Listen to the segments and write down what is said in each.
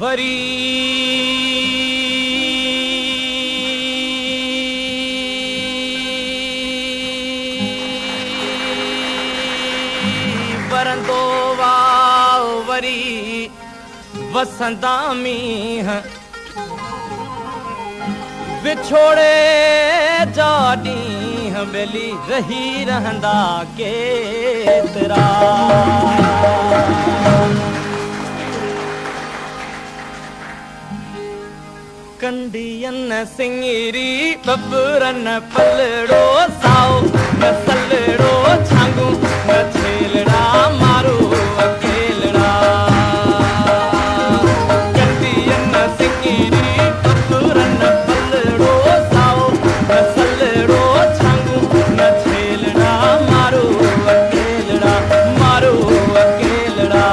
worry वरंदो वाह worry वसंदा मींह विछोड़े जा ॾींह ॿेली रही रहंदा केतिरा कंदियन सिंगरी बबरन पलड़ो साओ न सलड़ो छांगू न छेलड़ा मारो अकेलड़ा कंदियन सिंगरी बबरन पलड़ो साओ न सलड़ो छांगू न छेलड़ा मारो अकेलड़ा मारो अकेलड़ा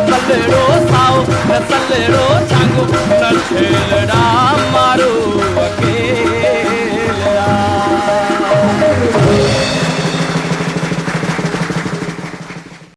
पलड़ो साओ न सलड़ो छांगू न छेलड़ा मारो